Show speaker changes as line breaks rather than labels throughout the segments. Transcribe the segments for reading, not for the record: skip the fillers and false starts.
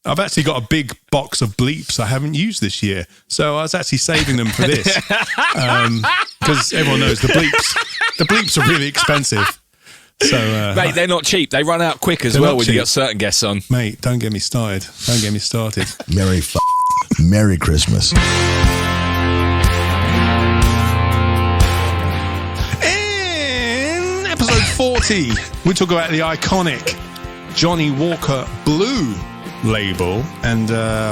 I've actually got a big box of bleeps I haven't used this year. So I was actually saving them for this. Because everyone knows the bleeps are really expensive. So,
mate, they're not cheap. They run out quick as well when you got certain guests on.
Mate, don't get me started. Don't get me started.
Merry Christmas.
In episode 40, we talk about the iconic Johnnie Walker Blue Label, and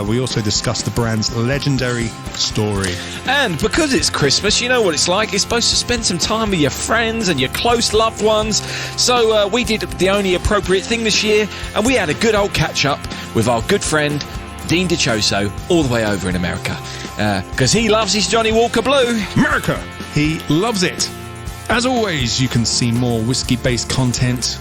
we also discuss the brand's legendary story.
And because it's Christmas, you know what it's like. You're supposed to spend some time with your friends and your close loved ones. So we did the only appropriate thing this year, and we had a good old catch-up with our good friend, Dean Dichoso, all the way over in America. Because he loves his Johnnie Walker Blue.
America! He loves it. As always, you can see more whiskey-based content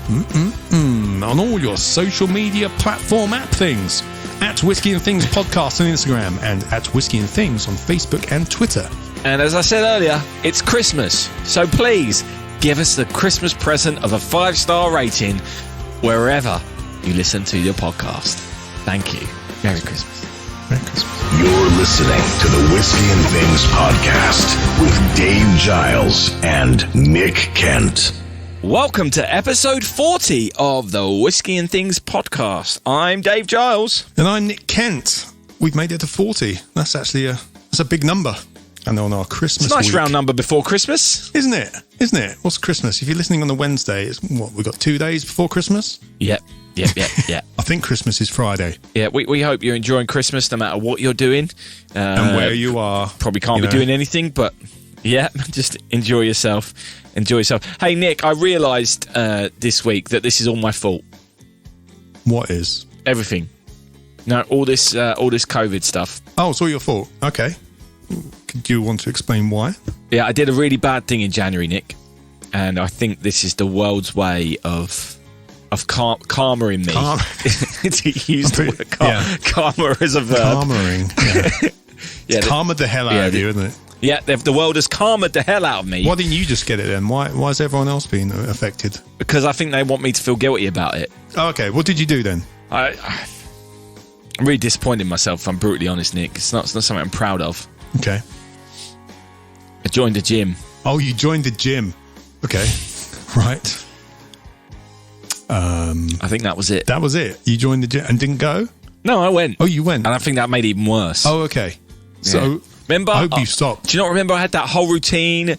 on all your social media platform app things. At Whiskey and Things Podcast on Instagram and at Whiskey and Things on Facebook and Twitter.
And as I said earlier, it's Christmas. So please, give us the Christmas present of a 5-star rating wherever you listen to your podcast. Thank you. Merry Christmas.
Merry Christmas.
You're listening to the Whiskey and Things Podcast with Dave Giles and Nick Kent.
Welcome to episode 40 of the Whiskey and Things Podcast. I'm Dave Giles.
And I'm Nick Kent. We've made it to 40. That's actually a big number. And on our Christmas
It's a nice
week,
round number before Christmas.
Isn't it? Isn't it? What's Christmas? If you're listening on the Wednesday, it's what, we've got 2 days before Christmas?
Yep.
I think Christmas is Friday.
Yeah, we hope you're enjoying Christmas no matter what you're doing.
And where you are.
Probably can't be doing anything, but yeah, just enjoy yourself. Enjoy yourself. Hey, Nick, I realised this week that this is all my fault.
What is?
Everything. No, all this COVID stuff.
Oh, it's all your fault. Okay. Do you want to explain why?
Yeah, I did a really bad thing in January, Nick. And I think this is the world's way of karma-ing me. To use the word karma as a verb.
Karma-ing. Yeah. It's karma the hell out of you, isn't it?
Yeah, the world has karmaed the hell out of me.
Why didn't you just get it then? Why is everyone else being affected?
Because I think they want me to feel guilty about it.
Oh, okay, what did you do then?
I'm really disappointed in myself, if I'm brutally honest, Nick. It's not something I'm proud of.
Okay.
I joined a gym.
Oh, you joined the gym. Okay. Right.
I think that was it.
That was it? You joined the gym and didn't go?
No, I went.
Oh, you went?
And I think that made it even worse.
Oh, okay. So,
remember,
I hope you stopped.
Do you not remember I had that whole routine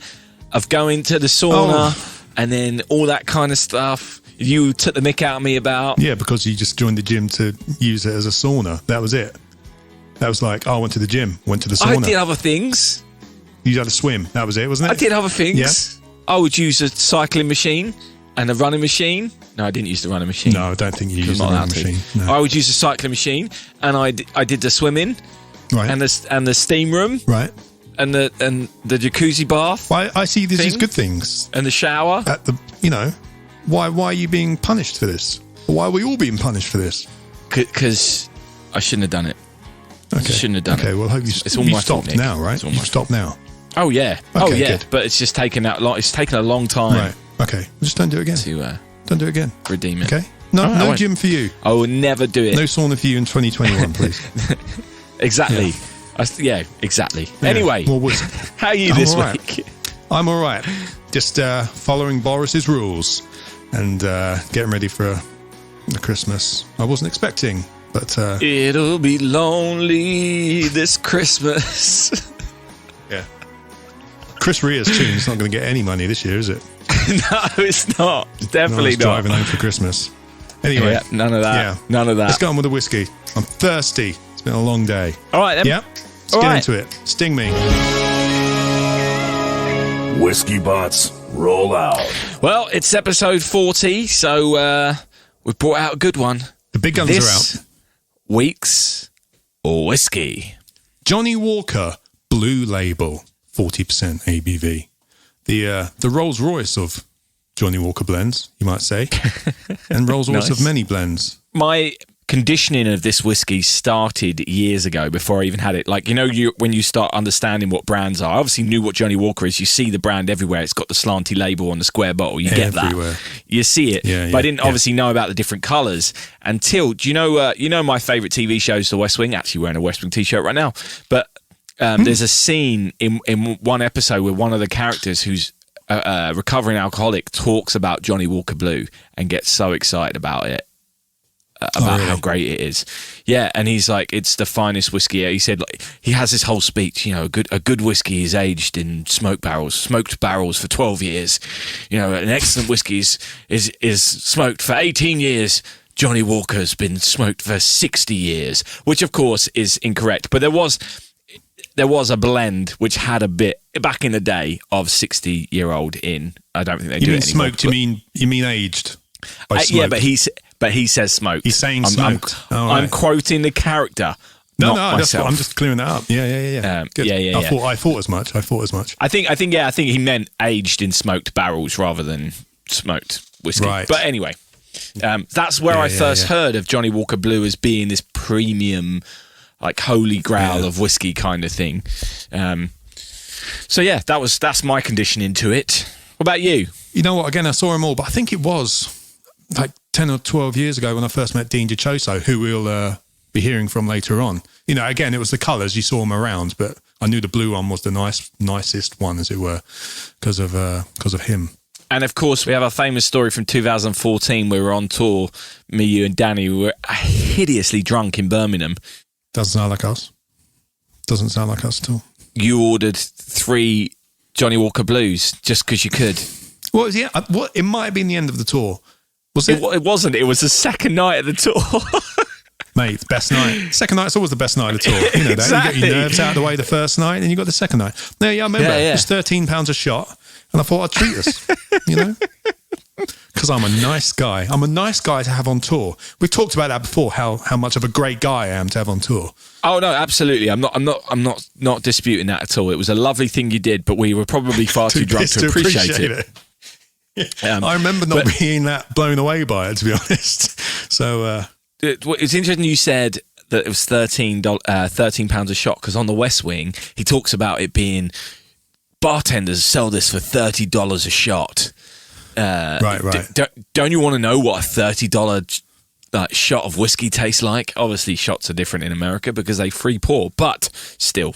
of going to the sauna and then all that kind of stuff you took the mick out of me about?
Yeah, because you just joined the gym to use it as a sauna. That was it. That was like, I went to the gym, went to the sauna.
I did other things.
You had a swim. That was it, wasn't it?
I did other things.
Yeah.
I would use a cycling machine and a running machine. No, I didn't use the running machine.
No, I don't think you used the running machine. No.
I would use a cycling machine, and I did the swimming,
right,
and the steam room,
right,
and the jacuzzi bath.
Well, I see this as good things.
And the shower.
At the, why are you being punished for this? Why are we all being punished for this?
Because I shouldn't have done it.
Okay.
Shouldn't have done it.
Okay, well, hope you stopped now, right? You've stopped now.
Oh yeah.
Okay, good.
But it's just taken a long time.
Right. Okay. Just don't do it again. Don't do it again.
Redeem it.
Okay. No gym for you.
I will never do it.
No sauna for you in 2021, please.
Exactly. Yeah. Exactly. Yeah. Anyway, how are you this week?
I'm all right. Just following Boris's rules and getting ready for the Christmas I wasn't expecting. But
it'll be lonely this Christmas.
Yeah. Chris Rea's tune's not going to get any money this year, is it?
No, it's not. Definitely not.
Driving home for Christmas. Anyway.
Yeah, none of that. Yeah. None of that.
Let's go on with the whiskey. I'm thirsty. It's been a long day.
All right, then.
Yep. Let's get into it. Sting me.
Whiskey bots, roll out.
Well, it's episode 40, so we've brought out a good one.
The big guns are out.
Week's whiskey.
Johnnie Walker Blue Label, 40% ABV. The Rolls Royce of Johnnie Walker blends, you might say, and Rolls Royce of many blends.
My conditioning of this whiskey started years ago before I even had it. Like, when you start understanding what brands are, I obviously knew what Johnnie Walker is. You see the brand everywhere. It's got the slanty label on the square bottle. You get
everywhere.
That. You see it.
Yeah,
but I didn't obviously know about the different colours until, do you know my favourite TV show is The West Wing? Actually wearing a West Wing t-shirt right now. But there's a scene in one episode where one of the characters who's a recovering alcoholic talks about Johnnie Walker Blue and gets so excited about it. Really? How great it is. Yeah, and he's like, it's the finest whiskey. He said, like, he has this whole speech, a good whiskey is aged in smoked barrels for 12 years. An excellent whiskey is smoked for 18 years. Johnnie Walker's been smoked for 60 years, which of course is incorrect. But there was a blend which had a bit back in the day of 60-year-old in. I don't think they do it anymore.
Smoked? You mean aged?
Yeah, but he says smoked.
He's saying smoked.
I'm quoting the character.
No,
myself.
I'm just clearing that up. Yeah. Good.
Yeah.
I thought as much. I think
he meant aged in smoked barrels rather than smoked whiskey. Right. But anyway, that's where I first heard of Johnnie Walker Blue as being this premium, like holy grail of whiskey kind of thing. So that's my conditioning to it. What about you?
You know what? Again, I saw them all, but I think it was like 10 or 12 years ago when I first met Dean Dichoso, who we'll be hearing from later on. Again, it was the colours, you saw them around, but I knew the blue one was the nicest one, as it were, because of him.
And of course, we have a famous story from 2014 where we were on tour, me, you and Danny. We were hideously drunk in Birmingham.
Doesn't sound like us. Doesn't sound like us at all.
You ordered 3 Johnnie Walker Blues just because you could.
Well, yeah, it might have been the end of the tour. Was it?
It wasn't. It was the second night of the tour.
Mate, best night. Second night's always the best night of the tour. You know that.
Exactly.
You get your nerves out of the way the first night, and you got the second night. No, I remember. It was £13 a shot, and I thought I'd treat us, because I'm a nice guy. I'm a nice guy to have on tour. We've talked about that before. How much of a great guy I am to have on tour.
Oh no, absolutely. I'm not disputing that at all. It was a lovely thing you did, but we were probably far too drunk to appreciate it.
I remember not being that blown away by it, to be honest. So
it's interesting you said that it was £13 a shot, because on the West Wing he talks about it being bartenders sell this for $30 a shot. Right. Don't you want to know what a $30 shot of whiskey tastes like? Obviously, shots are different in America because they free pour, but still,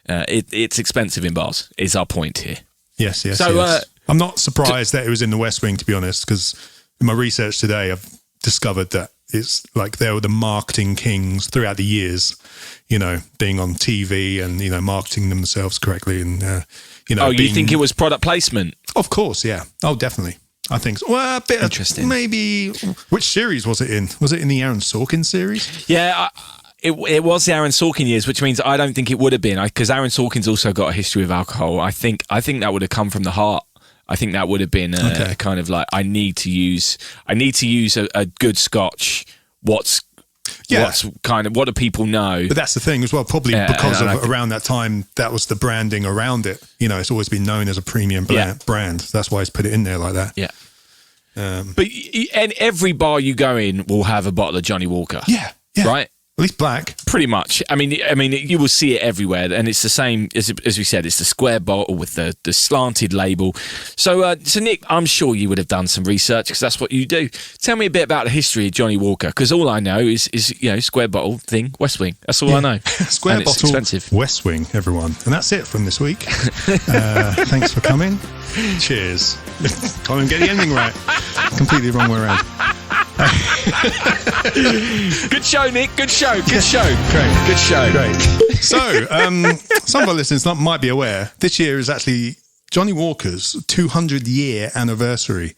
it's expensive in bars. Is our point here?
Yes. So I'm not surprised that it was in the West Wing, to be honest, because in my research today, I've discovered that it's like they were the marketing kings throughout the years, being on TV and, marketing themselves correctly. And,
you think it was product placement?
Of course, yeah. Oh, definitely. I think so. Well, a bit
interesting.
Maybe, which series was it in? Was it in the Aaron Sorkin series?
Yeah, it was the Aaron Sorkin years, which means I don't think it would have been, because Aaron Sorkin's also got a history of alcohol. I think that would have come from the heart. I think that would have been a kind of like, I need to use a good Scotch. What do people know?
But that's the thing as well, probably because of around that time, that was the branding around it. It's always been known as a premium brand. That's why he's put it in there like that.
Yeah. But and every bar you go in will have a bottle of Johnnie Walker.
Yeah.
Right?
At least black.
Pretty much. I mean, you will see it everywhere, and it's the same as we said. It's the square bottle with the slanted label. So Nick, I'm sure you would have done some research, because that's what you do. Tell me a bit about the history of Johnnie Walker, because all I know is square bottle thing, West Wing. That's all I know.
Square bottle, expensive. West Wing, everyone, and that's it from this week. Thanks for coming. Cheers. Can't even get the ending right. Completely wrong way around.
Good show, Nick. Good show. Great.
Good show. Great. So, some of our listeners might be aware, this year is actually Johnnie Walker's 200-year anniversary.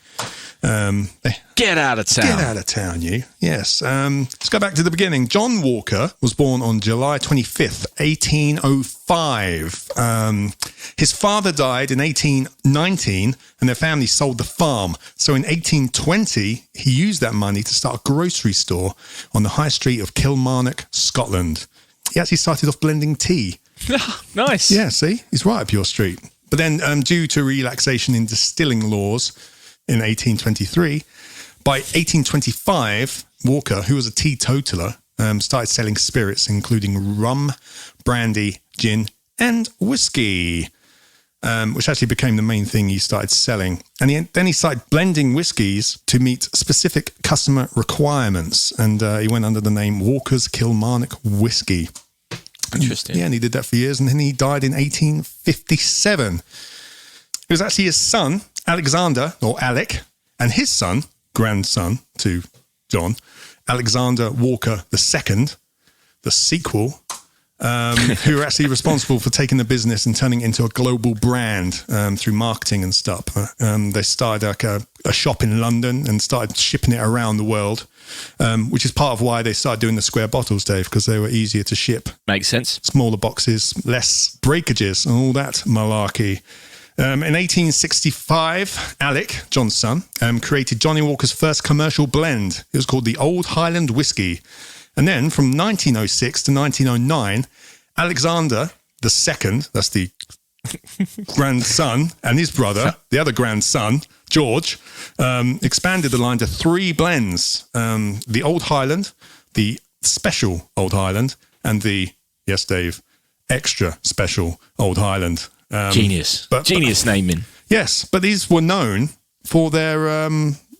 Get out of town.
Get out of town, you. Yes. Let's go back to the beginning. John Walker was born on July 25th, 1805. His father died in 1819, and their family sold the farm. So in 1820, he used that money to start a grocery store on the high street of Kilmarnock, Scotland. He actually started off blending tea.
Nice.
Yeah, see? He's right up your street. But then due to relaxation in distilling laws in 1823, by 1825, Walker, who was a teetotaler, started selling spirits, including rum, brandy, gin, and whiskey, which actually became the main thing he started selling. And then he started blending whiskies to meet specific customer requirements. And he went under the name Walker's Kilmarnock Whiskey.
Interesting.
Yeah, and he did that for years. And then he died in 1857. It was actually his son, Alexander, or Alec, and his son, grandson to John, Alexander Walker II, the sequel, who are actually responsible for taking the business and turning it into a global brand through marketing and stuff. They started like a shop in London and started shipping it around the world, which is part of why they started doing the square bottles, Dave, because they were easier to ship.
Makes sense.
Smaller boxes, less breakages and all that malarkey. In 1865, Alec, John's son, created Johnnie Walker's first commercial blend. It was called the Old Highland Whiskey. And then from 1906 to 1909, Alexander II, that's the grandson, and his brother, the other grandson, George, expanded the line to 3 blends. The Old Highland, the Special Old Highland, and the, yes, Dave, Extra Special Old Highland.
Genius. Genius naming.
Yes, but these were known for their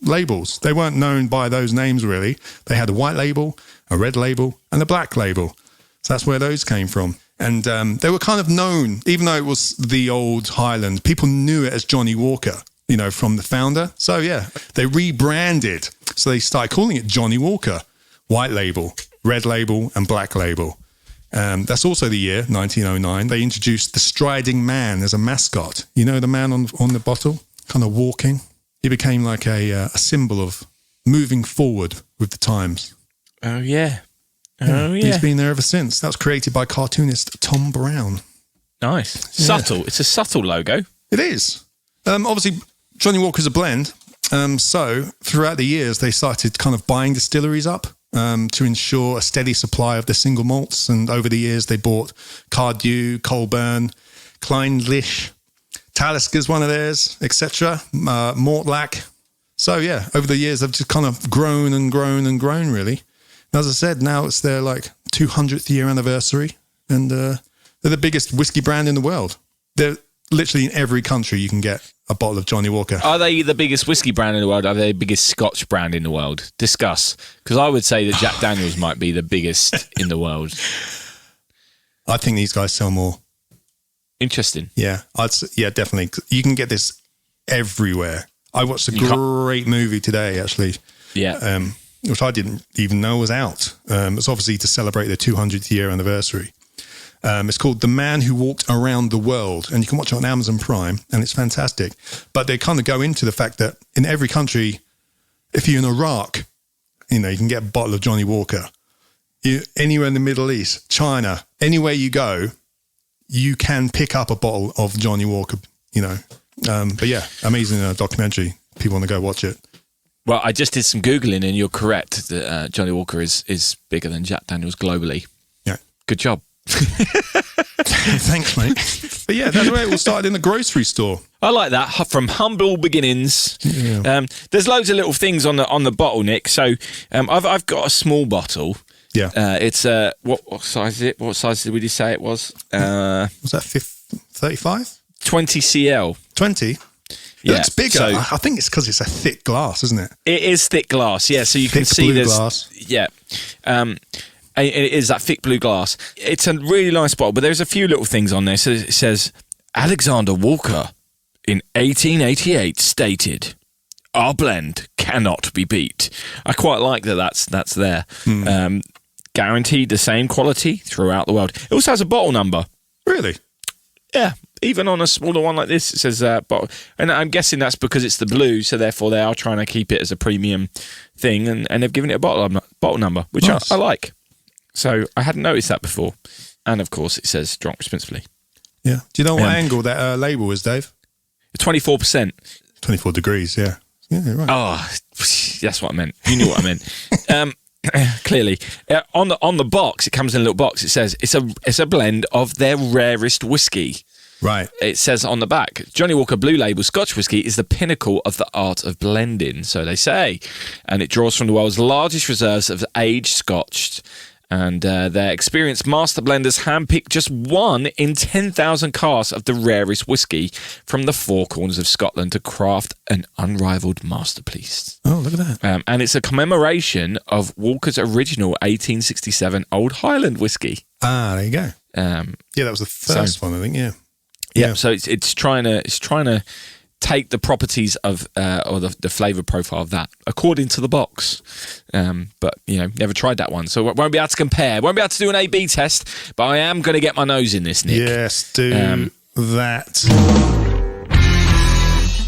labels. They weren't known by those names, really. They had a white label, a red label, and a black label. So that's where those came from. And they were kind of known, even though it was the Old Highland, people knew it as Johnnie Walker, you know, from the founder. So, yeah, they rebranded. So they started calling it Johnnie Walker, white label, red label, and black label. That's also the year, 1909, they introduced the striding man as a mascot. You know, the man on the bottle, kind of walking. He became like a symbol of moving forward with the times.
Oh, yeah. Oh, yeah.
He's been there ever since. That was created by cartoonist Tom Brown.
Nice.
Yeah.
Subtle. It's a subtle logo.
It is. Obviously, Johnnie Walker's a blend. So throughout the years, they started kind of buying distilleries up to ensure a steady supply of the single malts. And over the years, they bought Cardew, Colburn, Kleinlich, Talisker, one of theirs, etc. Mortlach. So yeah, over the years, they've just kind of grown and grown and grown, really. And as I said, now it's their like 200th year anniversary, and they're the biggest whiskey brand in the world. They're literally in every country you can get a bottle of Johnnie Walker.
Are they the biggest whiskey brand in the world? Are they the biggest Scotch brand in the world? Discuss. Because I would say that Jack Daniels might be the biggest in the world.
I think these guys sell more.
Interesting.
Yeah, yeah, definitely. You can get this everywhere. I watched a great movie today, actually.
Yeah.
Which I didn't even know was out. It's obviously to celebrate their 200th year anniversary. It's called The Man Who Walked Around the World, and you can watch it on Amazon Prime, and it's fantastic. But they kind of go into the fact that in every country, if you're in Iraq, you know, you can get a bottle of Johnnie Walker. Anywhere in the Middle East, China, anywhere you go, you can pick up a bottle of Johnnie Walker, you know. But yeah, amazing documentary. People want to go watch it.
Well, I just did some Googling, and you're correct that Johnnie Walker is bigger than Jack Daniels globally.
Yeah.
Good job.
Thanks, mate. But yeah, that's where it all started, in the grocery store.
I like that, from humble beginnings. Yeah. There's loads of little things on the bottle, Nick. So I've got a small bottle.
Yeah.
It's what size is it? What size did we say it was?
Was that 35?
20 cl.
20. It looks bigger.
So,
I think it's because it's a thick glass, isn't it?
It is thick glass, yeah. So you can see
there's glass.
Yeah. It is that thick blue glass. It's a really nice bottle, but there's a few little things on there. So it says, Alexander Walker in 1888 stated, "Our blend cannot be beat." I quite like that's there. Guaranteed the same quality throughout the world. It also has a bottle number.
Really?
Yeah. Even on a smaller one like this, it says bottle. And I'm guessing that's because it's the blue, so therefore they are trying to keep it as a premium thing, and they've given it a bottle number, which nice. I like. So I hadn't noticed that before. And of course, it says drunk responsibly.
Yeah. Do you know what angle that label is, Dave?
24%.
24 degrees, yeah. Yeah, right.
Oh, that's what I meant. You knew what I meant. Clearly. On the box, it comes in a little box. It says it's a blend of their rarest whiskey.
Right.
It says on the back, Johnnie Walker Blue Label Scotch Whiskey is the pinnacle of the art of blending, so they say. And it draws from the world's largest reserves of aged Scotch. And their experienced master blenders handpicked just 1 in 10,000 casks of the rarest whiskey from the four corners of Scotland to craft an unrivaled masterpiece.
Oh, look at that.
And it's a commemoration of Walker's original 1867 Old Highland whiskey.
Ah, there you go. Yeah, that was the first one, I think, yeah.
Yeah, so it's trying to take the properties of or the flavour profile of that according to the box, but never tried that one, so won't be able to compare. Won't be able to do an A/B test, but I am going to get my nose in this, Nick.
Yes, do that.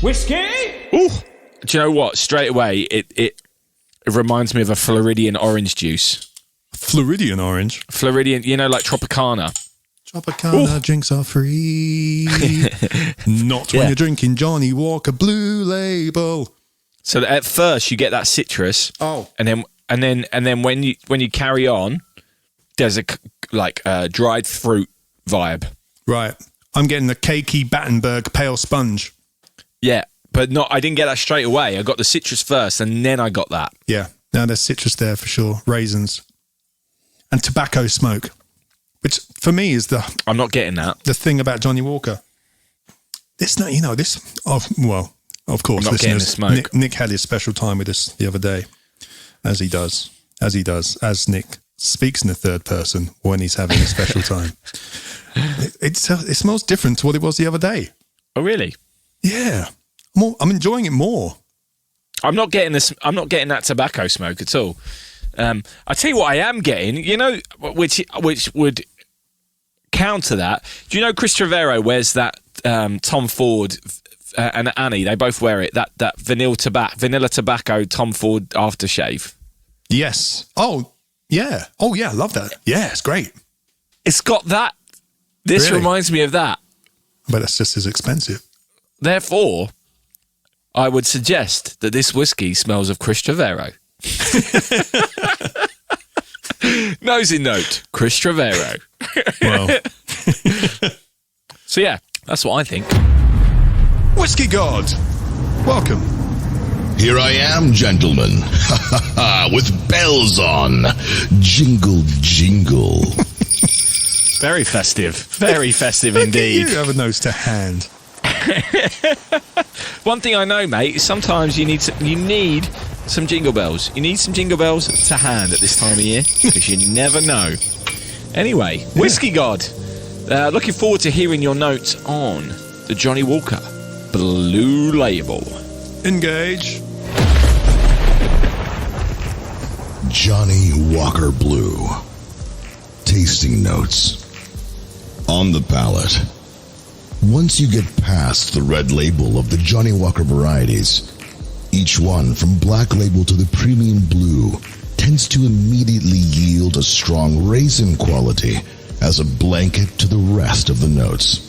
Whiskey.
Ooh, do you know what? Straight away, it reminds me of a Floridian orange juice.
Floridian orange.
Floridian, like Tropicana.
Tropicana drinks are free. Not when you're drinking Johnnie Walker Blue Label.
So at first you get that citrus.
Oh.
And then when you carry on, there's a dried fruit vibe.
Right. I'm getting the cakey Battenberg pale sponge.
Yeah, but I didn't get that straight away. I got the citrus first and then I got that.
Yeah. Now there's citrus there for sure. Raisins. And tobacco smoke. Which for me is
I'm not getting that.
The thing about Johnnie Walker. This, of course,
I'm not getting the smoke.
Nick had his special time with us the other day, as he does, as Nick speaks in the third person when he's having a special time. It smells different to what it was the other day.
Oh, really?
Yeah, I'm enjoying it more.
I'm not getting this. I'm not getting that tobacco smoke at all. I tell you what I am getting, which would counter that. Do you know Chris Trevero wears that Tom Ford and Annie? They both wear it. That vanilla tobacco Tom Ford aftershave.
Yes. Oh yeah. Oh yeah. I love that. Yeah, it's great.
It's got that. This
Really?
reminds me of that.
But it's just as expensive.
Therefore, I would suggest that this whiskey smells of Chris Trevero. Nosy note, Chris Trevero.
Well.
So yeah, that's what I think.
Whisky God, welcome.
Here I am, gentlemen, with bells on. Jingle, jingle.
Very festive indeed.
You have a nose to hand.
One thing I know, mate, is sometimes you need some jingle bells. You need some jingle bells to hand at this time of year because you never know. Anyway, Whisky God, looking forward to hearing your notes on the Johnnie Walker Blue Label.
Engage.
Johnnie Walker Blue. Tasting notes. On the palate. Once you get past the red label of the Johnnie Walker varieties, each one from black label to the premium blue tends to immediately yield a strong raisin quality as a blanket to the rest of the notes.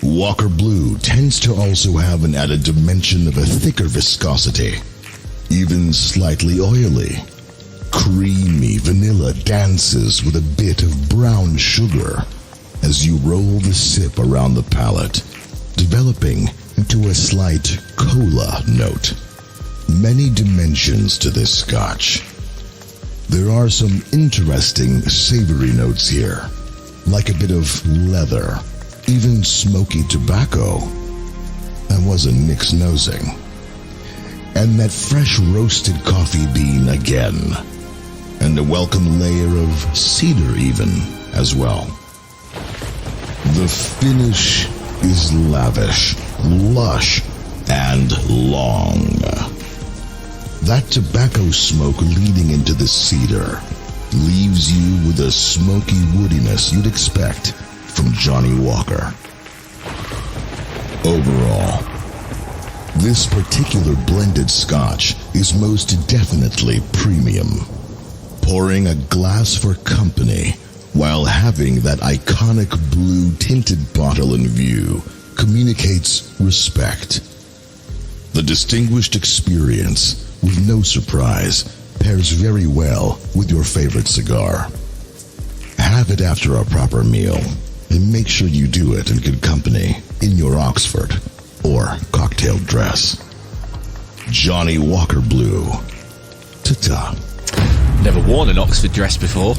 Walker Blue tends to also have an added dimension of a thicker viscosity, even slightly oily. Creamy vanilla dances with a bit of brown sugar as you roll the sip around the palate, developing into a slight cola note. Many dimensions to this scotch. There are some interesting savory notes here, like a bit of leather, even smoky tobacco. That wasn't Nick's nosing. And that fresh roasted coffee bean again, and a welcome layer of cedar even as well. The finish is lavish, lush, and long. That tobacco smoke leading into the cedar leaves you with a smoky woodiness you'd expect from Johnnie Walker. Overall, this particular blended scotch is most definitely premium. Pouring a glass for company while having that iconic blue tinted bottle in view communicates respect. The distinguished experience, with no surprise, pairs very well with your favorite cigar. Have it after a proper meal, And make sure you do it in good company, in your Oxford or cocktail dress. Johnnie Walker Blue. Ta-ta.
Never worn an Oxford dress before.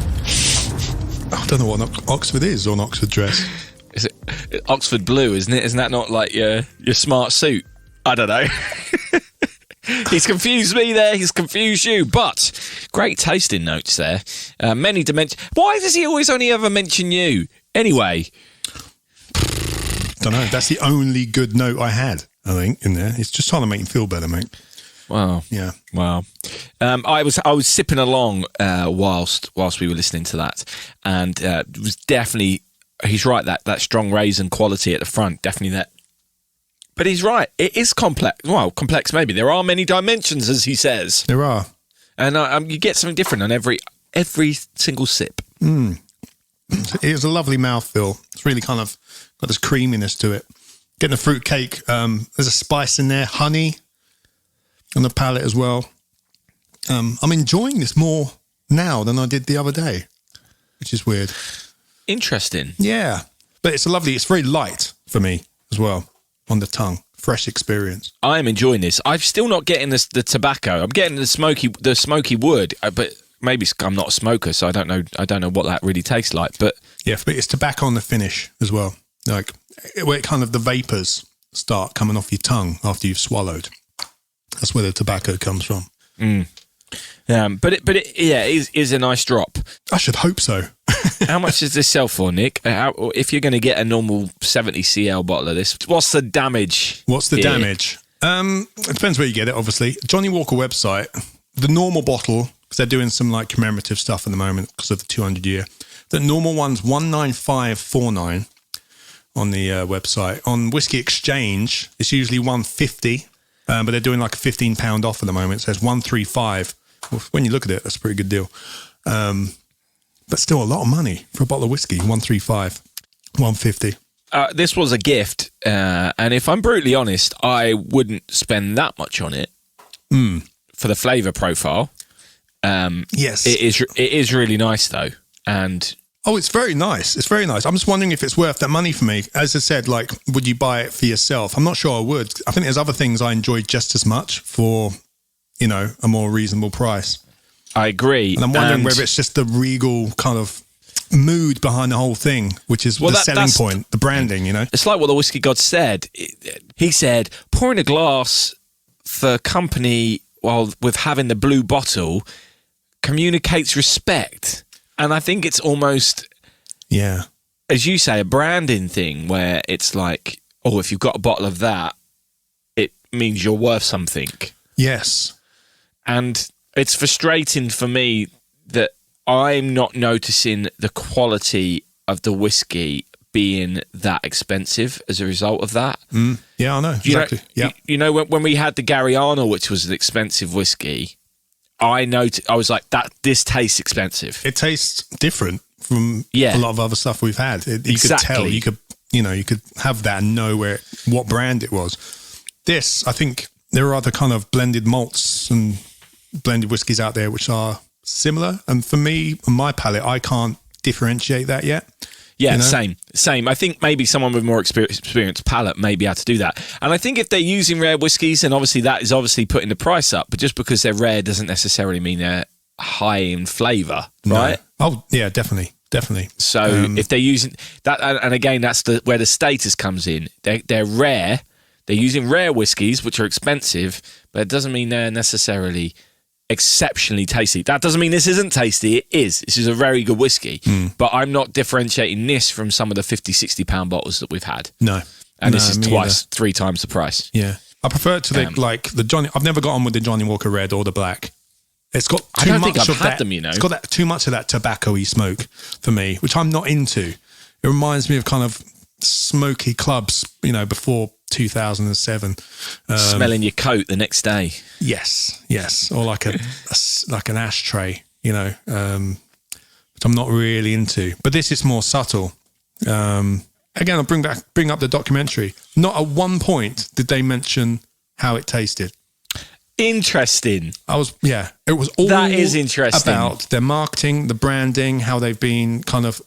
I don't know what an Oxford is or an Oxford dress.
Is it Oxford Blue, isn't it? Isn't that not like your smart suit? I don't know. He's confused me there. He's confused you. But great tasting notes there. Many dimensions. Why does he always only ever mention you? Anyway.
Don't know. That's the only good note I had, I think, in there. It's just trying to make him feel better, mate.
Wow.
Yeah.
Wow. I was sipping along whilst we were listening to that, and it was definitely, he's right, that strong raisin quality at the front, definitely that. But he's right. It is complex. Well, complex maybe. There are many dimensions, as he says.
There are.
And you get something different on every single sip.
It is a lovely mouthfeel. It's really kind of got this creaminess to it. Getting a fruit cake. There's a spice in there. Honey on the palate as well. I'm enjoying this more now than I did the other day, which is weird.
Interesting.
Yeah. But it's very light for me as well on the tongue. Fresh experience.
I am enjoying this. I'm still not getting the tobacco. I'm getting the smoky wood, but maybe I'm not a smoker, so I don't know what that really tastes like. But
yeah, but it's tobacco on the finish as well. Like where it kind of the vapors start coming off your tongue after you've swallowed. That's where the tobacco comes from.
But it is a nice drop.
I should hope so.
How much does this sell for, Nick? If you're going to get a normal 70 cl bottle of this, what's the damage?
What's the damage? It depends where you get it, obviously. Johnnie Walker website, the normal bottle, because they're doing some like commemorative stuff at the moment because of the 200 year. The normal one's 195.49 on the website. On Whiskey Exchange, it's usually 150, but they're doing like a £15 off at the moment. It says 135. Well, when you look at it, that's a pretty good deal. But still a lot of money for a bottle of whiskey. 135, 150.
This was a gift, and if I'm brutally honest, I wouldn't spend that much on it for the flavour profile.
Yes.
It is really nice, though. And
it's very nice. It's very nice. I'm just wondering if it's worth that money for me. As I said, like, would you buy it for yourself? I'm not sure I would. I think there's other things I enjoy just as much for, a more reasonable price.
I agree.
And I'm wondering whether it's just the regal kind of mood behind the whole thing, which is the selling point, the branding,
It's like what the Whisky God said. He said, pouring a glass for company while with having the blue bottle communicates respect. And I think it's almost, as you say, a branding thing where it's like, if you've got a bottle of that, it means you're worth something.
Yes.
And it's frustrating for me that I'm not noticing the quality of the whiskey being that expensive as a result of that.
Yeah, I know. Exactly.
When we had the Gary Arnold, which was an expensive whiskey, I was like, this tastes expensive.
It tastes different from a lot of other stuff we've had. You could tell. You could have that and know what brand it was. This, I think, there are other kind of blended malts and blended whiskies out there which are similar, and for me, on my palate, I can't differentiate that yet.
Yeah, same. I think maybe someone with more experienced palate may be able to do that. And I think if they're using rare whiskies, then obviously that is obviously putting the price up. But just because they're rare doesn't necessarily mean they're high in flavour, right?
No. Oh, yeah, definitely.
So if they're using that, and again, that's where the status comes in. They're rare. They're using rare whiskies, which are expensive, but it doesn't mean they're necessarily exceptionally tasty. That doesn't mean this isn't tasty. It is. This is a very good whiskey, but I'm not differentiating this from some of the 50, 60 pound bottles that we've had.
No.
And this is three times the price.
Yeah. I prefer it to the Johnny. I've never got on with the Johnnie Walker Red or the Black. It's got too much of that. It's got too much of that tobacco-y smoke for me, which I'm not into. It reminds me of kind of smoky clubs, before 2007.
Smelling your coat the next day.
Yes. Or like an ashtray, which I'm not really into. But this is more subtle. Again, I'll bring up the documentary. Not at one point did they mention how it tasted.
Interesting.
It was all
that is interesting
about their marketing, the branding, how they've been kind of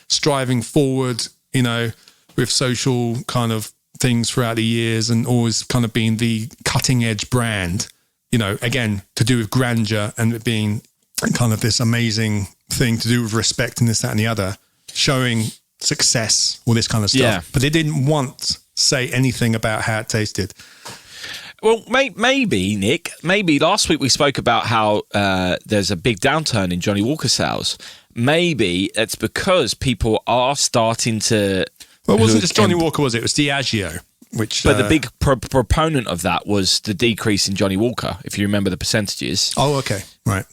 striving forward with social kind of things throughout the years and always kind of being the cutting edge brand, again, to do with grandeur and it being kind of this amazing thing to do with respect and this, that and the other, showing success, all this kind of stuff.
Yeah.
But they didn't once say anything about how it tasted.
Well, maybe, Nick, last week we spoke about how there's a big downturn in Johnnie Walker sales. Maybe it's because people are starting to...
Well, it wasn't just Johnnie Walker, was it? It was Diageo, which...
But the big proponent of that was the decrease in Johnnie Walker, if you remember the percentages.
Oh, okay. Right.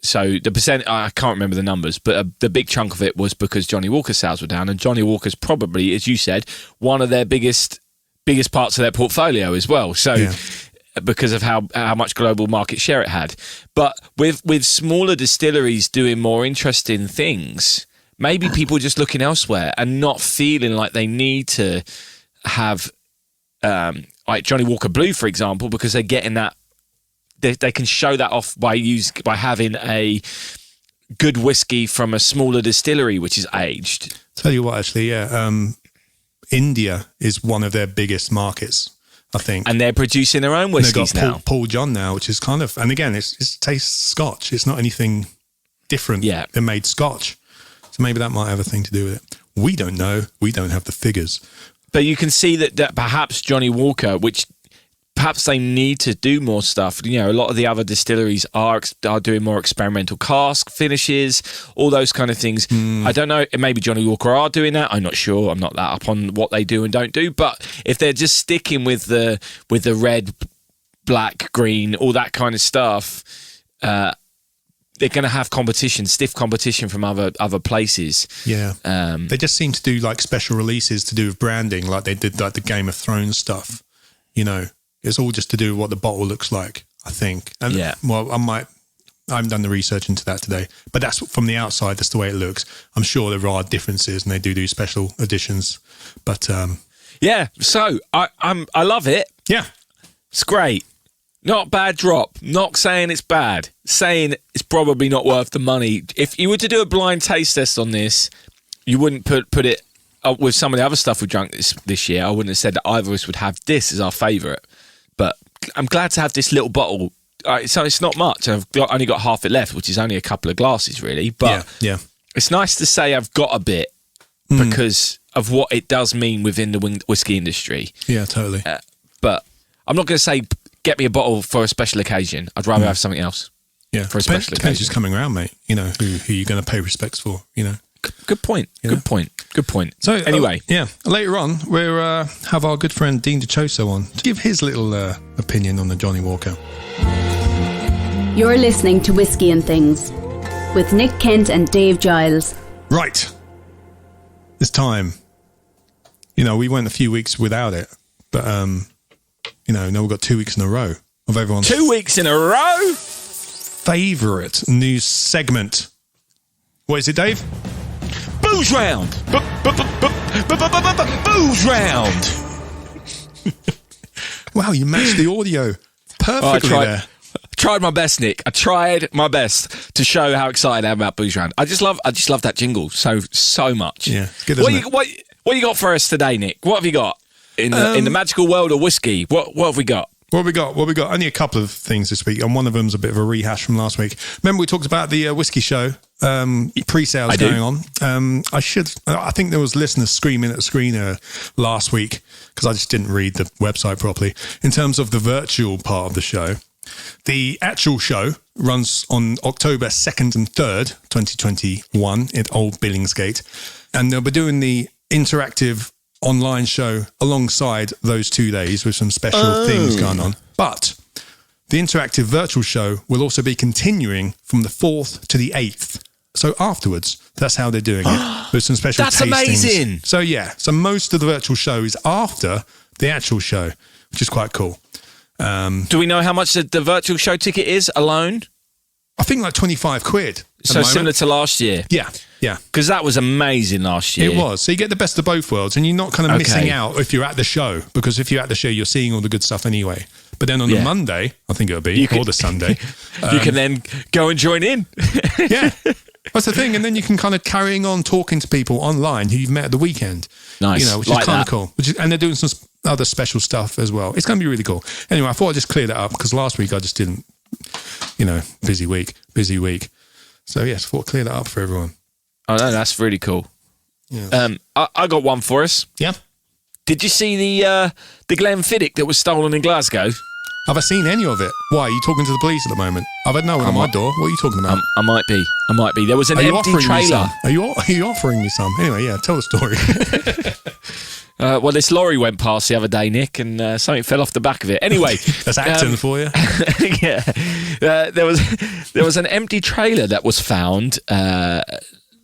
So the percent, I can't remember the numbers, but the big chunk of it was because Johnnie Walker sales were down, and Johnnie Walker's probably, as you said, one of their biggest parts of their portfolio as well. So because of how much global market share it had. But with smaller distilleries doing more interesting things, maybe people are just looking elsewhere and not feeling like they need to have like Johnnie Walker Blue, for example, because they're getting that. They can show that off by having a good whiskey from a smaller distillery, which is aged.
Tell you what, actually, India is one of their biggest markets, I think.
And they're producing their own whiskies
now. They've
now.
got Paul John now, which is kind of, and again, it tastes Scotch. It's not anything different than made Scotch. So maybe that might have a thing to do with it. We don't know. We don't have the figures.
But you can see that perhaps Johnnie Walker, which perhaps they need to do more stuff. A lot of the other distilleries are doing more experimental cask finishes, all those kind of things. I don't know. Maybe Johnnie Walker are doing that. I'm not sure. I'm not that up on what they do and don't do. But if they're just sticking with the red, black, green, all that kind of stuff, they're going to have competition, stiff competition from other places. Yeah.
They just seem to do like special releases to do with branding, like they did like the Game of Thrones stuff. It's all just to do with what the bottle looks like, I think. And well, I haven't done the research into that today, but that's from the outside. That's the way it looks. I'm sure there are differences, and they do special editions. But
so I love it.
Yeah,
it's great. Not bad drop. Not saying it's bad. Saying it's probably not worth the money. If you were to do a blind taste test on this, you wouldn't put it up with some of the other stuff we've drunk this year. I wouldn't have said that either of us would have this as our favourite. But I'm glad to have this little bottle. So it's not much. I've only got half it left, which is only a couple of glasses, really. But it's nice to say I've got a bit because of what it does mean within the whiskey industry.
Yeah, totally.
But I'm not going to say get me a bottle for a special occasion. I'd rather have something else.
Yeah,
for a special occasion.
Depends who's coming around, mate. Who you're going to pay respects for.
Good point. Yeah. Good point.
So
anyway,
later on we'll have our good friend Dean Dichoso on to give his little opinion on the Johnnie Walker.
You're listening to Whiskey and Things with Nick Kent and Dave Giles.
Right. This time, we went a few weeks without it, but now we've got 2 weeks in a row of everyone's
2 weeks in a row
favourite news segment. What is it, Dave?
Booze round. Booze round.
Wow, you matched the audio perfectly there.
Tried my best, Nick. I tried my best to show how excited I am about Booze Round. I just love that jingle so much.
Yeah, it's good.
What you got for us today, Nick? What have you got in the magical world of whiskey? What have we got?
What we got? Only a couple of things this week, and one of them's a bit of a rehash from last week. Remember we talked about the whiskey show pre-sales going on. I think there was listeners screaming at the screener last week because I just didn't read the website properly. In terms of the virtual part of the show, the actual show runs on October 2nd and 3rd, 2021 at Old Billingsgate, and they'll be doing the interactive online show alongside those 2 days with some special things going on. But the interactive virtual show will also be continuing from the 4th to the 8th. So afterwards, that's how they're doing it. With some special tastings.
That's amazing.
So most of the virtual show is after the actual show, which is quite cool.
Do we know how much the virtual show ticket is alone?
I think like 25 quid.
So similar to last year?
Yeah.
Because that was amazing last year.
It was. So you get the best of both worlds and you're not kind of missing out if you're at the show, because if you're at the show, you're seeing all the good stuff anyway. But then on the Monday, I think it'll be, or the Sunday.
You can then go and join in.
Yeah. That's the thing. And then you can kind of carrying on talking to people online who you've met at the weekend.
Nice.
You know, which
Like
is kind of
that.
cool. And they're doing some other special stuff as well. It's going to be really cool. Anyway, I thought I'd just clear that up because last week I just didn't, busy week. So yes, I thought I'd clear that up for everyone.
Oh, no, that's really cool.
Yeah.
I got one for us.
Yeah.
Did you see the Glenfiddich that was stolen in Glasgow?
Have I seen any of it? Why, are you talking to the police at the moment? I've had no one at my door. What are you talking about?
I might be. There was an
Are you
empty
offering me
trailer.
some? Are you offering me some? Anyway, yeah, tell the story.
Well, this lorry went past the other day, Nick, and something fell off the back of it. Anyway,
That's acting for you.
yeah, there was an empty trailer that was found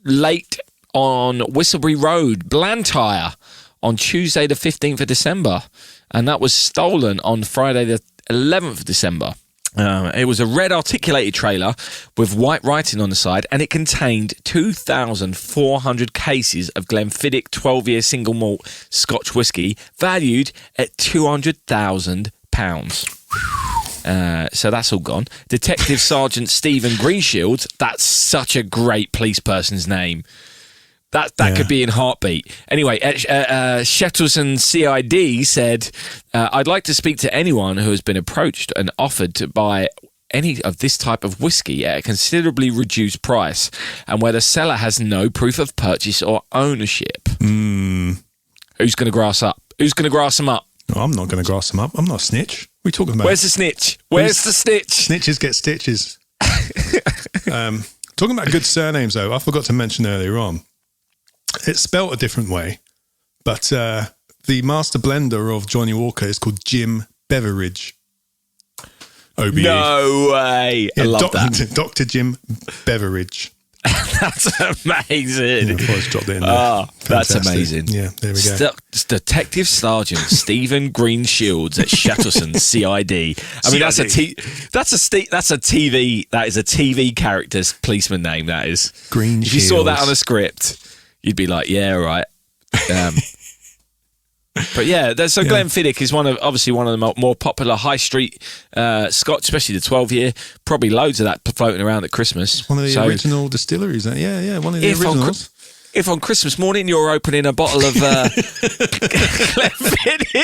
late on Whistlebury Road, Blantyre, on Tuesday the 15th of December, and that was stolen on Friday the 11th of December. It was a red articulated trailer with white writing on the side, and it contained 2,400 cases of Glenfiddich 12-year single malt Scotch whiskey, valued at £200,000. So that's all gone. Detective Sergeant Stephen Greenshields, that's such a great police person's name. That could be in Heartbeat. Anyway, Shettleston CID said, I'd like to speak to anyone who has been approached and offered to buy any of this type of whiskey at a considerably reduced price and where the seller has no proof of purchase or ownership. Who's going to grass up? Who's going to grass them up?
No, I'm not going to grass them up. I'm not a snitch. What are you talking about?
Where's the snitch? Where's the snitch?
Snitches get stitches. Talking about good surnames, though, I forgot to mention earlier on. It's spelt a different way, but the master blender of Johnnie Walker is called Jim Beveridge. OBE.
No way. I love that.
Dr. Jim Beveridge.
That's amazing.
Yeah, I thought I just dropped it in there.
Oh, that's
Fantastic.
amazing.
Yeah, there we go.
Detective Sergeant Stephen Greenshields at Shettleston CID. I mean, that's a TV character's policeman name. That is
Greenshields.
If you saw that on a script, you'd be like, yeah, right. But yeah, so Glenfiddich is obviously one of the more popular high street Scotch, especially the 12-year. Probably loads of that floating around at Christmas.
One of the original distilleries. Yeah, one of the originals.
If on Christmas morning you're opening a bottle of Glenfiddich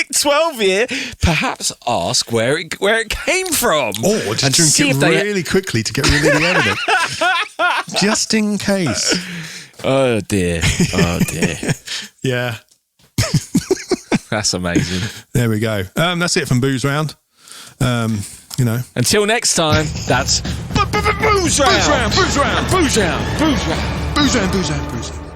12-year, perhaps ask where it came from.
Or just drink it really quickly to get rid of the evidence. Just in case.
Oh dear.
Yeah.
That's amazing.
There we go. That's it from Booze Round.
Until next time, that's Booze Round. Booze Round. Booze Round. Booze Round.
Booze Round. Booze Round. Booze Round.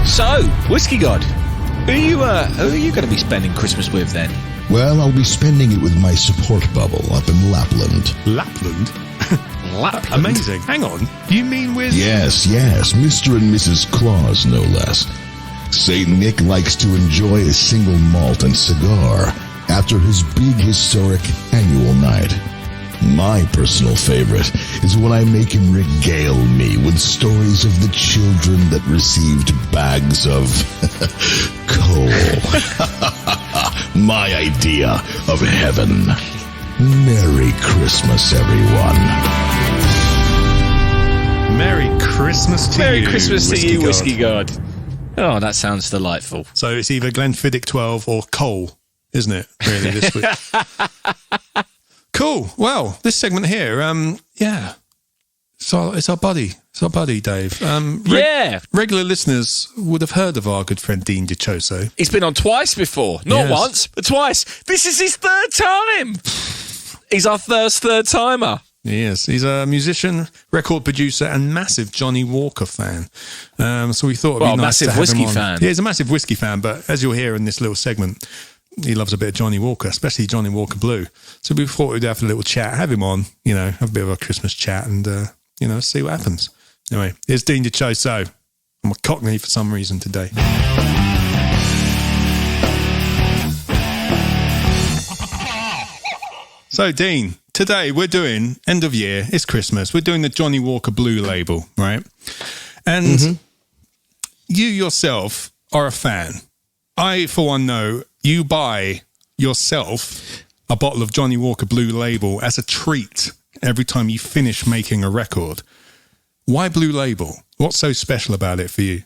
So, Whisky God, who are you going to be spending Christmas with then?
Well, I'll be spending it with my support bubble up in Lapland.
Lapland?
Lapland?
Amazing. Hang on. You mean with...
Yes, Mr. and Mrs. Claus, no less. St. Nick likes to enjoy a single malt and cigar after his big historic annual night. My personal favorite is when I make him regale me with stories of the children that received bags of coal. My idea of heaven. Merry Christmas, everyone.
Merry Christmas to you.
Merry Christmas to you,
God.
Whisky God. Oh, that sounds delightful.
So it's either Glenfiddich 12 or coal, isn't it, really, this week? Cool. Well, this segment here, so it's our buddy. It's our buddy, Dave. Regular listeners would have heard of our good friend Dean Dichoso.
He's been on twice before. Not
Yes.
once, but twice. This is his third time. He's our third timer.
Yes, he's a musician, record producer, and massive Johnnie Walker fan. So we thought it'd be nice to have
massive
him
whiskey
on.
fan.
Yeah, he's a massive whiskey fan, but as you'll hear in this little segment, he loves a bit of Johnnie Walker, especially Johnnie Walker Blue. So we thought we'd have a little chat, have him on, have a bit of a Christmas chat and, see what happens. Anyway, here's Dean Dichoso. I'm a Cockney for some reason today. So, Dean, today we're doing end of year. It's Christmas. We're doing the Johnnie Walker Blue Label, right? And you yourself are a fan. I, for one, know you buy yourself a bottle of Johnnie Walker Blue Label as a treat every time you finish making a record. Why Blue Label? What's so special about it for you?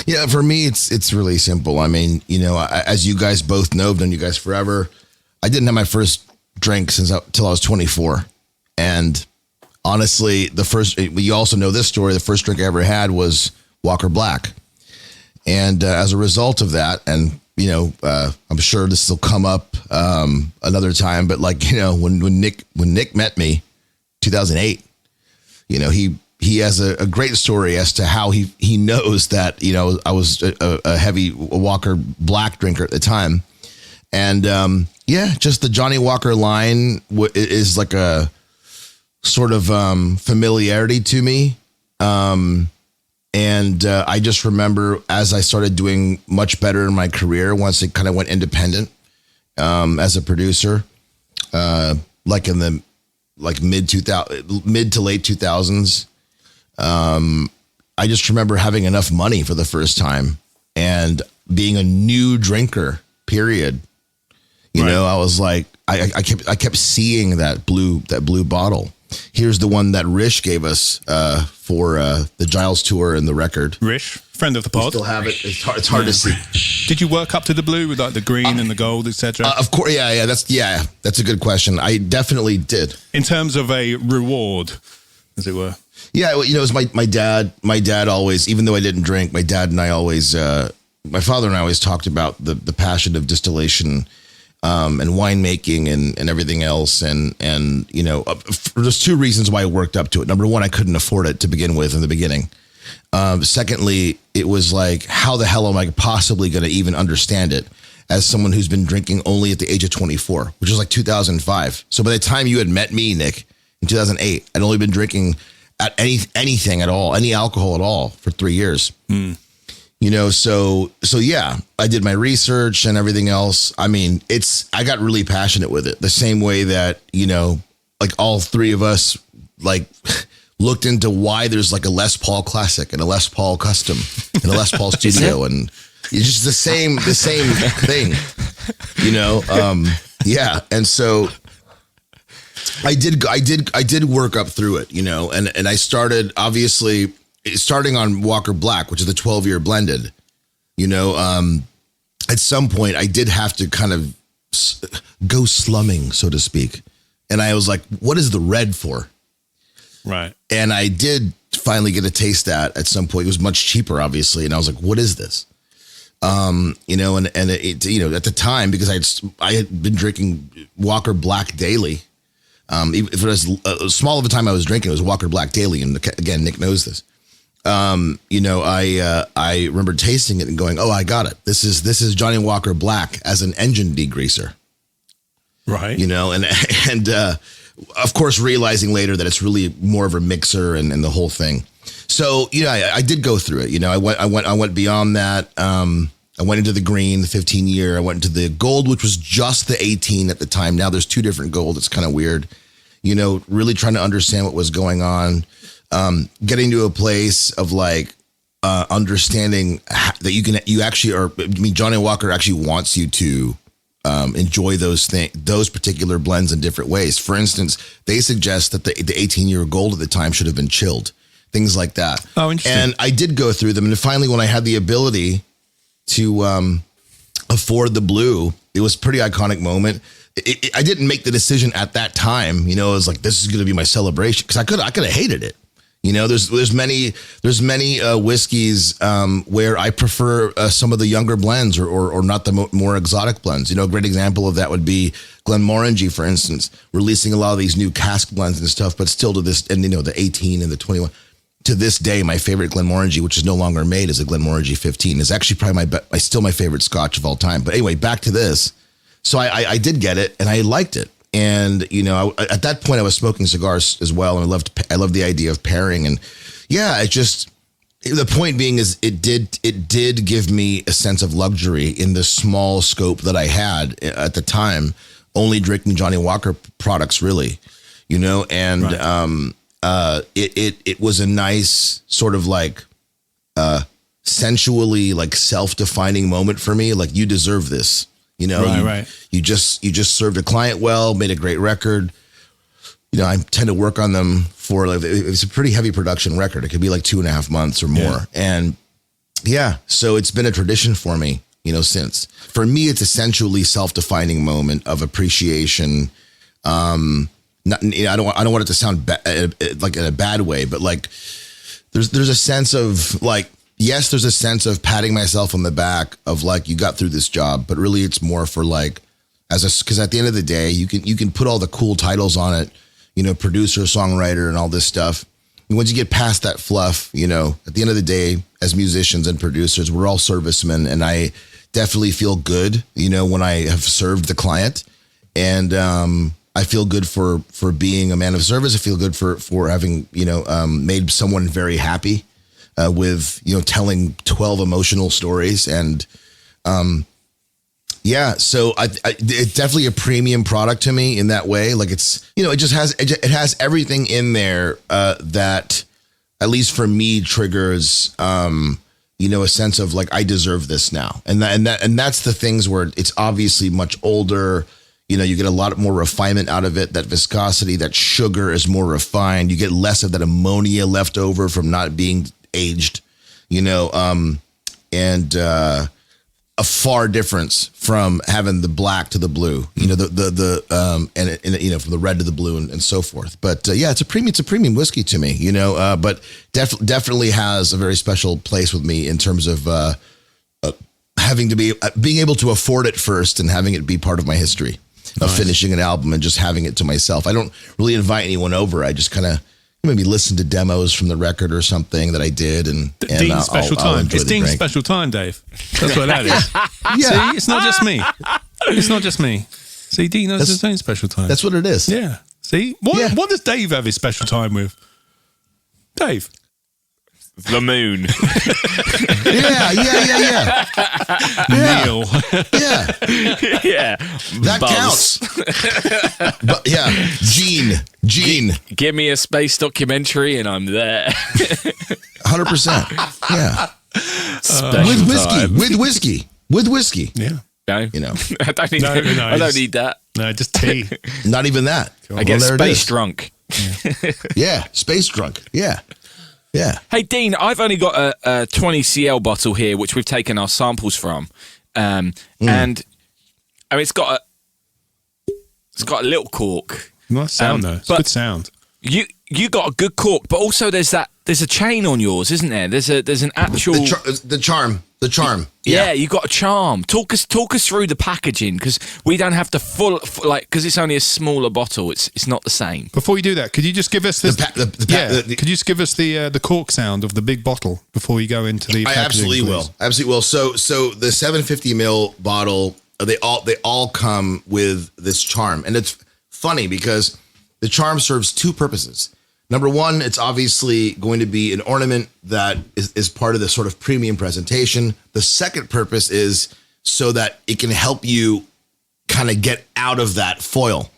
Yeah, for me, it's really simple. I mean, as you guys both know, I've known you guys forever. I didn't have my first drink till I was 24. And honestly, you also know this story, the first drink I ever had was Walker Black. And as a result of that, and, I'm sure this will come up another time, but when Nick met me, 2008, he has a great story as to how he knows that, I was a heavy Walker Black drinker at the time. And just the Johnnie Walker line is like a sort of familiarity to me. And I just remember as I started doing much better in my career, once it kind of went independent as a producer, like in the mid to late 2000s. I just remember having enough money for the first time and being a new drinker, period. I was like, I kept seeing that blue bottle. Here's the one that Rish gave us for the Giles tour and the record.
Rish, friend of the pod.
We still have it. It's hard to see.
Did you work up to the blue with like the green and the gold, etc.?
Of course, yeah. That's a good question. I definitely did.
In terms of a reward, as it were.
Yeah, it was my dad. My dad always, even though I didn't drink, my dad and I always, my father and I always talked about the passion of distillation and winemaking and everything else. And there's two reasons why I worked up to it. Number one, I couldn't afford it to begin with in the beginning. Secondly, it was like, how the hell am I possibly going to even understand it as someone who's been drinking only at the age of 24, which was like 2005. So by the time you had met me, Nick, in 2008, I'd only been drinking at anything at all, any alcohol at all for 3 years. So yeah, I did my research and everything else. I mean, I got really passionate with it the same way that, like all three of us, like looked into why there's like a Les Paul Classic and a Les Paul Custom and a Les Paul Studio. And it's just the same thing, yeah. And so I did work up through it, and I started obviously starting on Walker Black, which is the 12-year blended, at some point I did have to kind of go slumming, so to speak. And I was like, what is the red for?
Right. And
I did finally get a taste at some point. It was much cheaper, obviously. And I was like, what is this? And it, at the time, because I had been drinking Walker Black daily. If it was small of a time I was drinking, it was Walker Black daily. And again, Nick knows this. I remember tasting it and going, oh, I got it. This is Johnnie Walker Black as an engine degreaser.
Right.
And of course, realizing later that it's really more of a mixer and the whole thing. So, I did go through it. I went beyond that. I went into the green, the 15-year. I went into the gold, which was just the 18 at the time. Now there's two different gold. It's kind of weird, really trying to understand what was going on. Getting to a place of like understanding that Johnnie Walker actually wants you to enjoy those particular blends in different ways. For instance, they suggest that the 18-year gold at the time should have been chilled, things like that.
Oh, interesting.
And I did go through them, and finally, when I had the ability to afford the blue, it was a pretty iconic moment. I didn't make the decision at that time. It was like, this is going to be my celebration, because I could have hated it. There's many whiskeys where I prefer some of the younger blends or not the more exotic blends. A great example of that would be Glenmorangie, for instance, releasing a lot of these new cask blends and stuff, but still to this, and the 18 and the 21. To this day, my favorite Glenmorangie, which is no longer made, is a Glenmorangie 15. Is actually probably still my favorite Scotch of all time. But anyway, back to this. So I did get it, and I liked it. And, at that point I was smoking cigars as well. And I loved the idea of pairing. And yeah, the point being is it did give me a sense of luxury in the small scope that I had at the time, only drinking Johnnie Walker products really, and, right. It was a nice sort of like, sensually like self-defining moment for me. Like, you deserve this. You know,
Right.
You just served a client well, made a great record. You know, I tend to work on them for like, it's a pretty heavy production record. It could be like 2.5 months or more. And yeah, so it's been a tradition for me, you know, since. For me, it's essentially self-defining moment of appreciation. Not, you know, I don't want it to sound like in a bad way, but like there's a sense of like, yes, there's a sense of patting myself on the back of like, you got through this job, but really it's more for like, because at the end of the day, you can put all the cool titles on it, you know, producer, songwriter, and all this stuff. And once you get past that fluff, you know, at the end of the day, as musicians and producers, we're all servicemen, and I definitely feel good, you know, when I have served the client, and I feel good for being a man of service. I feel good for having, you know, made someone very happy with, you know, telling 12 emotional stories, and yeah, so it's definitely a premium product to me in that way. Like it's, you know, it has everything in there that, at least for me, triggers, you know, a sense of like, I deserve this now. And that's the things where it's obviously much older. You know, you get a lot more refinement out of it. That viscosity, that sugar is more refined. You get less of that ammonia left over from not being aged, you know, and a far difference from having the black to the blue, you know, and you know, from the red to the blue and so forth. But yeah, it's a premium whiskey to me, you know, but definitely has a very special place with me in terms of having to being able to afford it first and having it be part of my history of finishing an album and just having it to myself. I don't really invite anyone over. I just kind of maybe listen to demos from the record or something that I did, and
Dean's special time. It's Dean's special time, Dave. That's what that is. Yeah. See, it's not just me. It's not just me. See, Dean has his own special time.
That's what it is.
Yeah. See, what does Dave have his special time with? Dave.
The moon.
Yeah.
Neil.
Yeah. That
Buzz.
counts. But yeah, Gene.
Give me a space documentary and I'm there.
100%. Yeah. With whiskey.
Yeah.
No,
you know.
I don't need. I don't need that.
No, just tea.
Not even that.
I get space drunk.
Yeah, space drunk. Yeah.
Hey Dean, I've only got a 20 cl bottle here, which we've taken our samples from, and I mean it's got a little cork.
Nice sound though. It's good sound.
You got a good cork, but also there's a chain on yours, isn't there? There's an actual
the charm.
Yeah, you got a charm. Talk us through the packaging, because we don't have the full like, because it's only a smaller bottle. It's not the same.
Before you do that, could you just give us this? Could you just give us the cork sound of the big bottle before you go into the?
I absolutely will. Absolutely will. So the 750 ml bottle, they all come with this charm, and it's funny because the charm serves two purposes. Number one, it's obviously going to be an ornament that is part of the sort of premium presentation. The second purpose is so that it can help you kind of get out of that foil,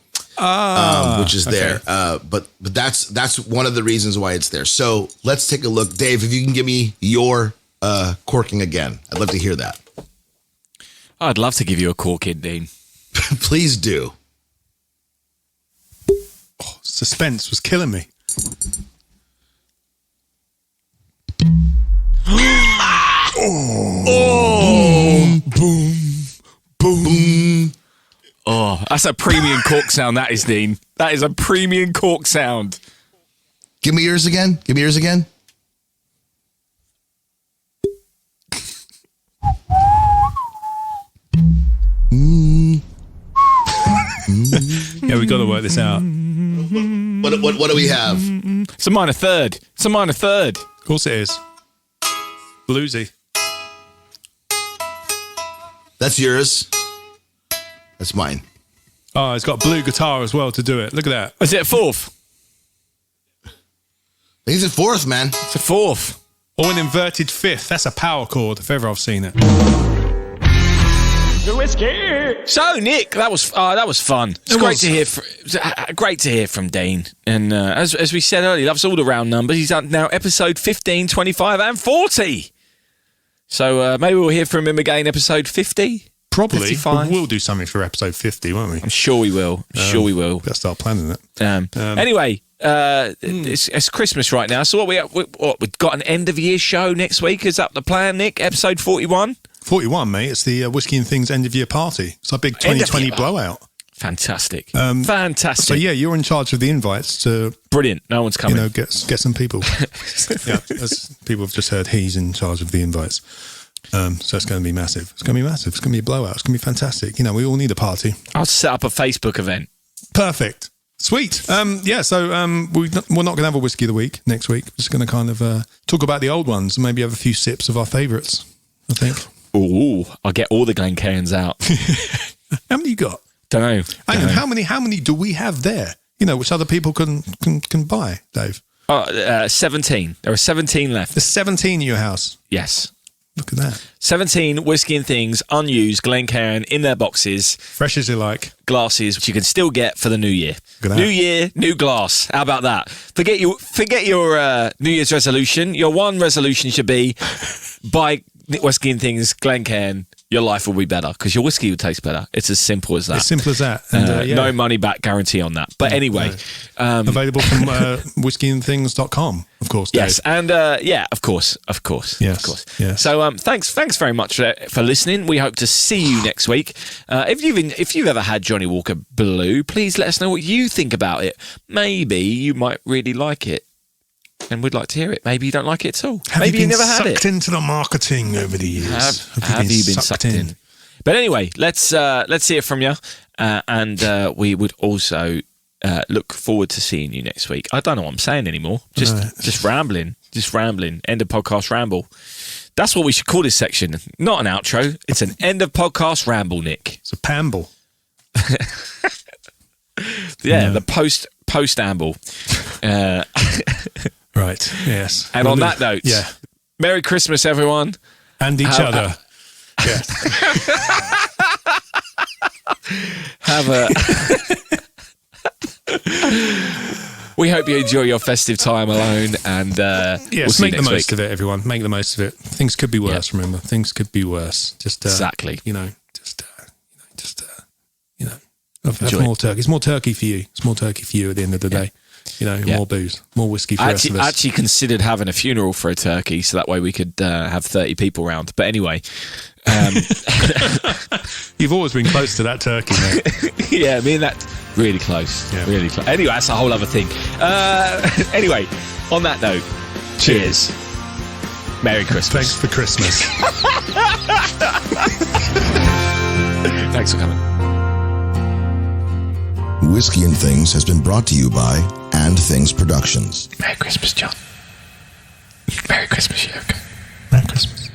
which is there. But that's one of the reasons why it's there. So let's take a look. Dave, if you can give me your corking again, I'd love to hear that.
I'd love to give you a corking, Dean.
Please do.
Oh, suspense was killing me.
Boom.
Oh, that's a premium cork sound, that is, Dean. That is a premium cork sound.
Give me yours again.
Yeah, we got to work this out.
What do we have?
It's a minor third.
Of course it is. Bluesy.
That's yours. That's mine.
Oh, it's got blue guitar as well to do it. Look at that.
Is it a fourth?
I think it's a fourth, man.
It's a fourth.
Or an inverted fifth. That's a power chord, if ever I've seen it.
The whiskey. So, Nick, that was fun. It's great to hear from Dean. And as we said earlier, he loves all the round numbers. He's on now episode 15, 25, and 40. So maybe we'll hear from him again, episode 50.
Probably.
55?
We'll do something for episode 50, won't we?
I'm sure we will. We will.
Better start planning it.
Anyway, it's Christmas right now. So we've got an end of year show next week. Is that the plan, Nick? Episode 41?
41, mate. It's the Whiskey and Things end of year party. It's our big 2020 blowout.
Fantastic. Fantastic.
So, yeah, you're in charge of the invites to...
Brilliant. No one's coming.
Get some people. As people have just heard, he's in charge of the invites. So it's going to be massive. It's going to be massive. It's going to be a blowout. It's going to be fantastic. We all need a party.
I'll set up a Facebook event.
Perfect. Sweet. So we're not going to have a Whiskey of the Week next week. We're just going to kind of talk about the old ones and maybe have a few sips of our favourites, I think.
Ooh, I'll get all the Glencairns out.
How many you got?
Don't know.
How many do we have there? Which other people can buy, Dave?
17. There are 17 left.
There's 17 in your house?
Yes.
Look at that.
17 Whiskey and Things unused Glencairn in their boxes.
Fresh as you like.
Glasses, which you can still get for the new year. New year, new glass. How about that? Forget your New Year's resolution. Your one resolution should be buy Whiskey and Things Glencairn. Your life will be better because your whiskey will taste better. It's as simple as that.
As simple as that. And,
no money back guarantee on that. But anyway.
Available from whiskyandthings.com, of course, Dave.
Yes. And of course.
Yes.
Of course.
Yes.
So thanks very much for listening. We hope to see you next week. If you've ever had Johnnie Walker Blue, please let us know what you think about it. Maybe you might really like it. And we'd like to hear it. Maybe you don't like it at all. Maybe you never had it.
Sucked into the marketing over the years.
Have you been sucked in? But anyway, let's hear from you, and we would also look forward to seeing you next week. I don't know what I'm saying anymore. Just rambling. End of podcast ramble. That's what we should call this section. Not an outro. It's an end of podcast ramble, Nick.
It's a pamble.
The post amble.
Right, yes.
And on that note, Merry Christmas, everyone.
And each other. Yeah.
We hope you enjoy your festive time alone, and we'll see you
make the most of it, everyone. Make the most of it. Things could be worse. Remember, things could be worse. Just
exactly.
Have more turkey. It's more turkey for you. It's more turkey for you at the end of the day. More booze, more whiskey for the rest of us.
I actually considered having a funeral for a turkey, so that way we could have 30 people round. But anyway.
You've always been close to that turkey, mate.
Yeah, me and that, really close. Yeah. Really close. Anyway, that's a whole other thing. Anyway, on that note, cheers. Merry Christmas.
Thanks for Christmas.
Thanks for coming.
Whiskey and Things has been brought to you by And Things Productions.
Merry Christmas, John. Merry Christmas, Yoko.
Merry Christmas.